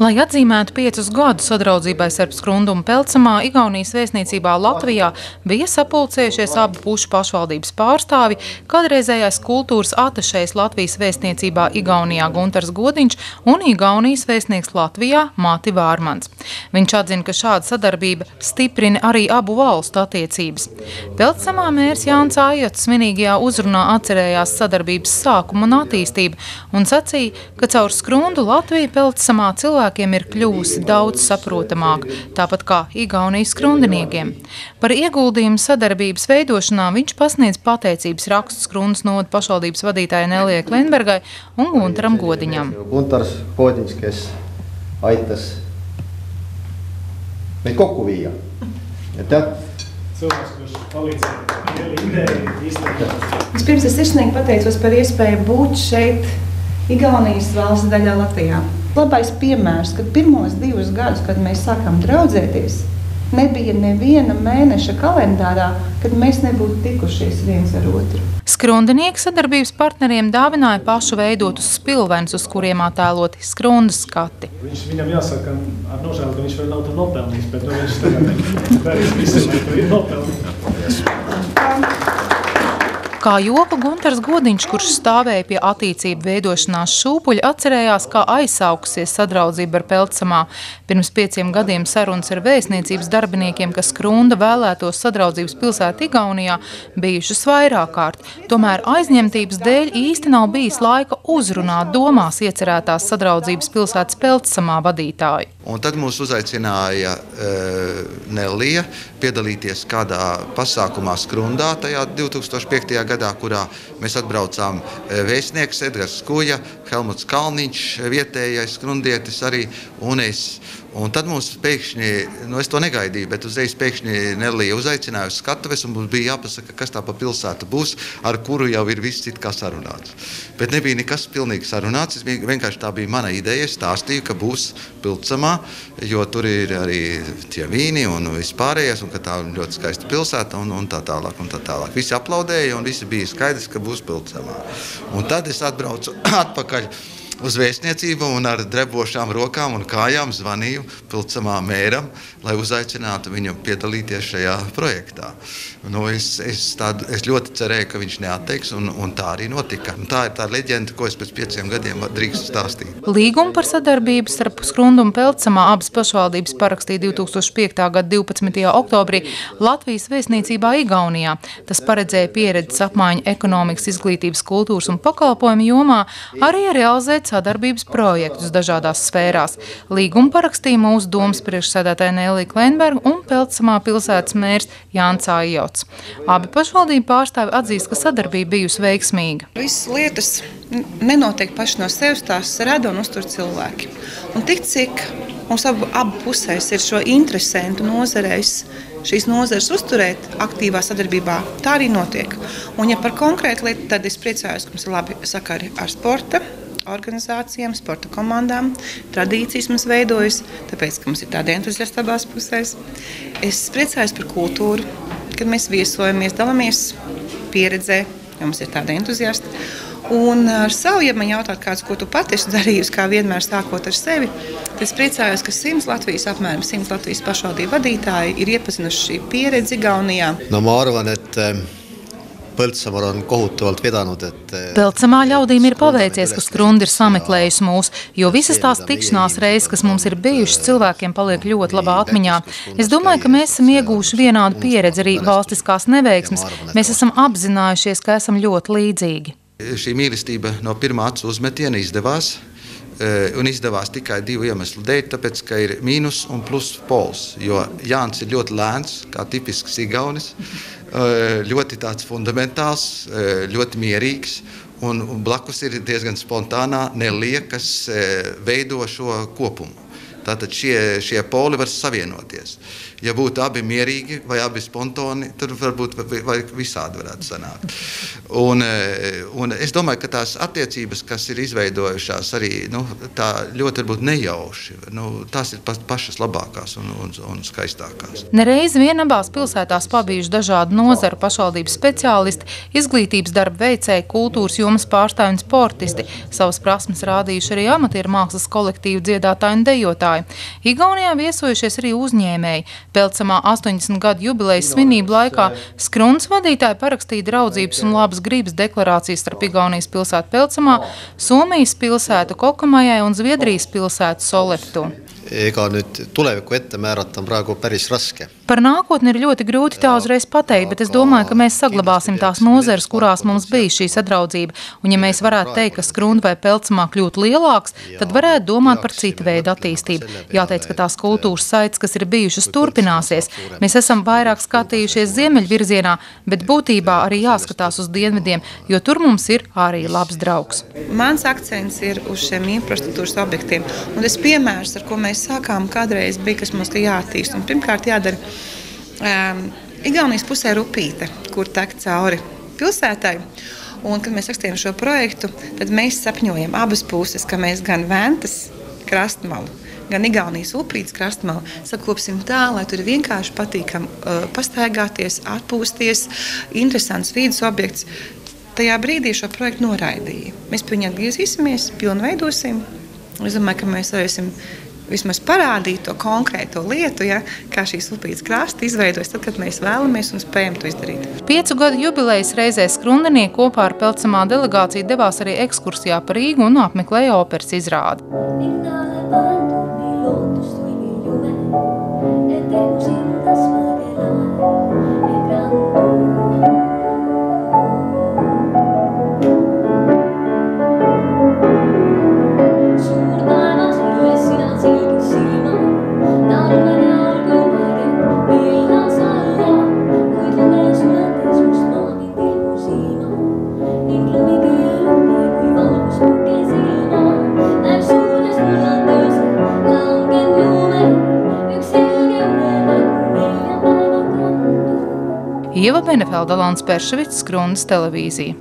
Lai atzīmētu 5 gadus sadraudzībai starp Skrundu un Pelcamā, Igaunijas vēstniecībā Latvijā bija sapulcējušies abu pušu pašvaldības pārstāvi, kādreizējais kultūras atašejs Latvijas vēstniecībā Igaunijā Guntars Godiņš un Igaunijas vēstnieks Latvijā Mati Vārmans. Viņš atzina, ka šāda sadarbība stiprina arī abu valstu attiecības. Pelcamā mērs Jānis Ajots svinīgajā uzrunā atcerējās sadarbības sākumu un attīstību un sacīja, ka caur Skrundu Latvija Pelcamā cilvēkiem ir kļuvusi daudz saprotamāk, tāpat kā Igaunijas skrundiniekiem. Par ieguldījumu sadarbības veidošanā viņš pasniedz pateicības rakstu Skrundas novada pašvaldības vadītājai Nelijai Klenbergai un Guntaram Godiņam. Guntars Godiņš, kes aitas meid kokku viia. Cilvēks, kurš palīdzēja liela ideja īstenībā. Vispirms es sirsnīgi pateicos par iespēju būt šeit Igaunijas valsts daļā Latvijā. Labais piemērs, kad pirmos 2 gadus, kad mēs sākām draudzēties, nebija neviena mēneša kalendārā, kad mēs nebūtu tikušies viens ar otru. Skrundinieki sadarbības partneriem dāvināja pašu veidotus spilvenus, uz kuriem attēloti Skrundas skati. Viņam jāsaka ar nožēlu, ka viņš vēl nav to nopelnījis, bet viņš tagad darīs visu, lai to ir nopelnījis. Kā joku Guntars Godiņš, kurš stāvēja pie attīcību veidošanās šūpuļa, atcerējās, kā aizsaukusies sadraudzība ar Pelcamā. Pirms 5 gadiem sarunas ar vēstniecības darbiniekiem, ka Skrunda vēlētos sadraudzības pilsētu Igaunijā, bijušas vairāk kārt. Tomēr aizņemtības dēļ īsti nav bijis laika uzrunāt domās iecerētās sadraudzības pilsētas Pelcamā vadītāju. Un tad mūs uzaicināja Nelija piedalīties kādā pasākumā Skrundā, tajā 2005. gadā, kurā mēs atbraucām vēstnieks Edgars Skuja, Helmuts Kalniņš, vietējais skrundietis arī, un es. Un tad mums pēkšņi, es to negaidīju, bet uzreiz pēkšņi Nelija uzaicināja uz skatuves, un mums bija jāpasaka, kas tā pa pilsētu būs, ar kuru jau ir viss it kā sarunāts. Bet nebija nekas pilnīgi sarunāts, vienkārši tā bija mana ideja, es stāstīju, ka būs Pelcamā, jo tur ir arī tie vīni un vispārējais, un ka tā ļoti skaista pilsēta un tā tālāk un tā tālāk. Visi aplaudēja un visi bija skaidrs, ka būs Pelcamā. Un tad es atbraucu atpakaļ uz vēstniecību un ar drebošām rokām un kājām zvanīju Pelcamā mēram, lai uzaicinātu viņu piedalīties šajā projektā. Es ļoti cerēju, ka viņš neatteiks, un tā arī notika. Un tā ir tā leģenda, ko es pēc 5 gadiem drīkstu stāstīt. Līgumu par sadarbību starp Skrundu un Pelcamā abas pašvaldības parakstīja 2005. gada 12. oktobrī Latvijas vēstniecībā Igaunijā. Tas paredzēja pieredzes apmaiņu ekonomikas, izglītības, kultūras un pakalpojumu jomā, arī realizēt sadarbības projektus dažādās sfērās. Līgumu parakstīja mūsu domas priekšsēdētāja Nelijai Klenberga un Pelcamā pilsētas mērs Jānis Ajots. Abi pašvaldību pārstāvi atzīst, ka sadarbība bijusi veiksmīga. Visas lietas nenotiek paši no sevis, tās rada un uztur cilvēki. Un tik cik mums abu pusēs ir šo interesentu nozarēs, šīs nozares uzturēt aktīvā sadarbībā, tā arī notiek. Un ja par konkrētu lietu, tad es priecājos, ka mums ir labi sakari ar sporta organizācijām, sporta komandām, tradīcijas mums veidojas, tāpēc, ka mums ir tādi entuziasti abās pusēs. Es priecājos par kultūru, kad mēs viesojamies, dalāmies pieredzē, jo mums ir tādi entuziasti. Un ar savu, ja man jautāt kāds, ko tu pati esi darījusi, kā vienmēr sākot ar sevi, tad es priecājos, ka apmēram 100 Latvijas pašvaldību vadītāji ir iepazinuši šī pieredzi Igaunijā. No ma arvan, et Pelcamā on kohutavalt vedanud, et Pelcamā ļaudīm ir paveicies, ka Skrunda ir sameklējusi mūs, jo visas tās tikšanās reizes, kas mums ir bijušas, cilvēkiem paliek ļoti labā atmiņā. Es domāju, ka mēs esam ieguvuši vienādu pieredzi arī valstiskās neveiksmes. Mēs esam apzinājušies, ka esam ļoti līdzīgi. Šī mīlestība no pirmā acu uzmetiena izdevās. Un izdevās tikai 2 iemeslu dēļ, tāpēc, ka ir mīnus un plus pols, jo Jānis ir ļoti lēns, kā tipisks igaunis, ļoti tāds fundamentāls, ļoti mierīgs, un blakus ir diezgan spontānā Nelija, kas veido šo kopumu. Tātad šie poli var savienoties. Ja būtu abi mierīgi vai abi spontoni, tad varbūt vai visādi varētu sanākt. Un es domāju, ka tās attiecības, kas ir izveidojušās arī tā ļoti varbūt nejauši, tās ir pašas labākās un skaistākās. Nereiz vien abās pilsētās pabijuši dažādu nozaru pašvaldības speciālisti, izglītības darba veicēji, kultūras jomas pārstāvji un sportisti. Savas prasmes rādījuši arī amatieru mākslas kolektīvu dziedātāji un dejotāji. Igaunijā viesojušies arī uzņēmēji. Pelcamā 80 gadu jubilejas svinību laikā Skrundas vadītāji parakstīja draudzības un labas gribas deklarācijas starp Igaunijas pilsētu Pelcamā, Somijas pilsētu Kokamajai un Zviedrijas pilsētu Solleftu. Ega nüüd tuleviku ette määrata on praegu päris raske. Par nākotni ir ļoti grūti tā uzreiz pateikt, bet es domāju, ka mēs saglabāsim tās nozeres, kurās mums bija šī sadraudzība. Un ja mēs varētu teikt, ka Skrunda vai Pelcamā kļūtu lielāks, tad varētu domāt par citu veidu attīstību. Jāteic, ka tās kultūras saites, kas ir bijušas, turpināsies. Mēs esam vairāk skatījušies ziemeļvirzienā, bet būtībā arī jāskatās uz dienvidiem, jo tur mums ir arī labs draugs. Mans akcents ir uz šiem infrastruktūras objektiem. Un tas piemērs, ar ko mēs sākām kādreiz, bija, kas mums jāattīst. Un pirmkārt jādara Igaunijas pusē ir upīte, kur tek cauri pilsētai. Un, kad mēs rakstījām šo projektu, tad mēs sapņojam abas puses, ka mēs gan Ventas krastmalu, gan Igaunijas upītes krastmalu sakopsim tā, lai tur vienkārši patīkam pastaigāties, atpūsties, interesants vīdes objekts. Tajā brīdī šo projektu noraidīja. Mēs pie viņa atgriezīsimies, pilnveidosim. Es domāju, ka mēs varēsim vismaz parādīt to konkrēto lietu, kā šīs upītes krasti izveidojas, tad, kad mēs vēlamies un spējam to izdarīt. 5 gadu jubilejas reizē Skrundinieki kopā ar Pelcamā delegāciju devās arī ekskursijā pa Rīgu un apmeklēja operas izrādi. Ieva Benefelda, Lāns Perševics, Skrundas televīzija.